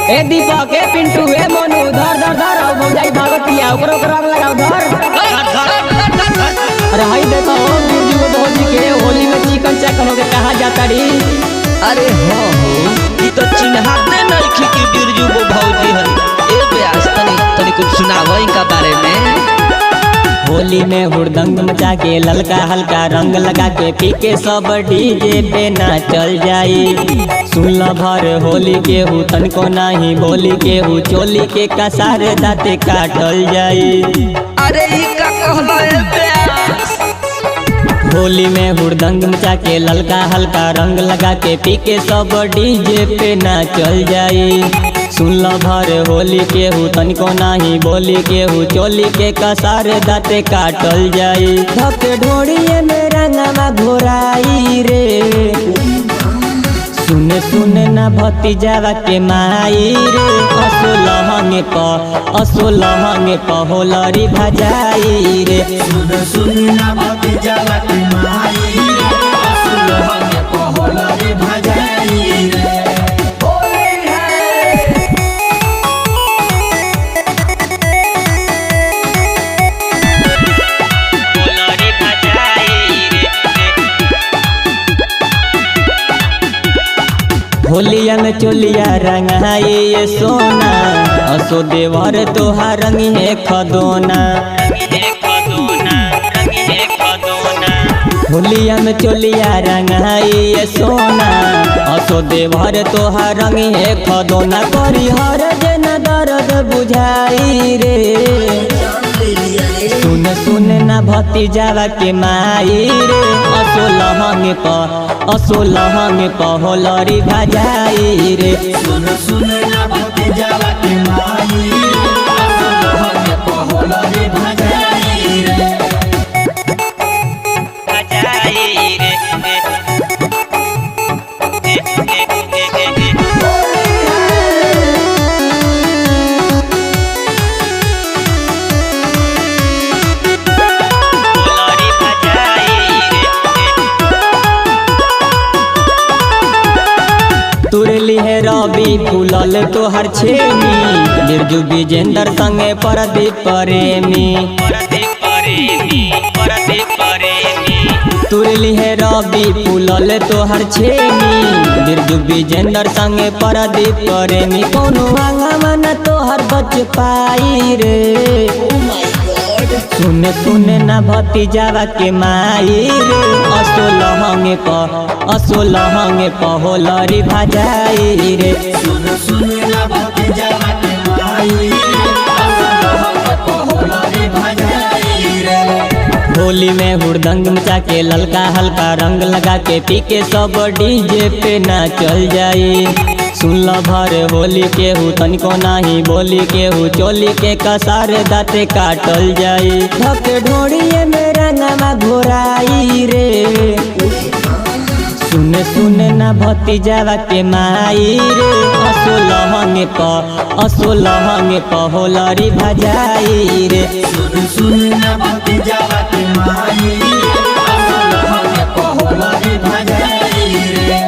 ए दीपक ए पिंटू ए मोनू धर धर धर आओ भौजाई भागतिया ओकरो रंग लगाओ धर। अरे हाय देखो बिरजू को भौजी के होली में चिकन चकन होके कहा जाता री। अरे हाँ हो ये तो चिन्हा दे नहीं कि बिरजू को भौजी हरी। ए ब्यास तनी तनी कुछ सुनाओ इनका बारे में। होली में हुड़दंग मचा के ललका हल्का रंग लगा के पी के सब डीजे पे नाचल जाई। सुनला भर होली के हु तनको नाही बोली के हु चोली के कसारे दाते काटल जाई। अरे ये का कहला है ब्यास। होली में हुड़दंग मचा के ललका हल्का रंग लगा के पी के सब डीजे पे नाचल जाई। सुनला भर होली के हु तनिको नाही बोली के हु चोली के कसारे दाते काटल जाई। धके ढोड़िए में रंगवा घोराई रे सुने सुने ना भतीजावा के माई रे। असो लहंगे प होलरी भजाई रे। सुने सुने ना भतीजावा के माई रे। असो लहंगे प होलरी भजाई रे। होलिया में चोलिया रंगाई ये सोना असो देवर तोहार रंग है खदोना। होलिया में चोलिया रंगाई ये सोना असो देवर तोहार रंग है खदोना। करी हर जन दर्द बुझाई रे सुन सुन ना भतीजावा के माई रे। असो लहंगे प होलरी भजाई रे। सुने सुने ना भतीजावा के माई रे। असो लहंगे प होलरी भजाई रे। तुरली है रवि फूलल तोहर छेमी बिरजू विजेंद्र संगे परदीप प्रेमी। तुरली है रवि फूलल तोहर छेमी बिरजू विजेंद्र संगे परदीप प्रेमी। कोनो आंगवा न तोहर बच पाई रे सुने सुने ना भतीजावा के माई रे। असो लहंगे प होलरी भजाई रे। सुने सुने ना भतीजावा के माई रे। असो लहंगे प होलरी भजाई रे। होली में हुड़दंग मचा के ललका हल्का रंग लगा के पी के सब डीजे पे नाचल जाई। सुनला भर होली के हु तनिको नाही बोली के हु चोली के कसारे दाते काटल जाई। धके ढोड़िए में रंगवा घोराई रे सुने सुने ना भतीजावा के माई रे। असो लहंगे प होलरी भजाई रे। सुने सुने ना भतीजावा के माई रे। असो लहंगे प होलरी भजाई रे।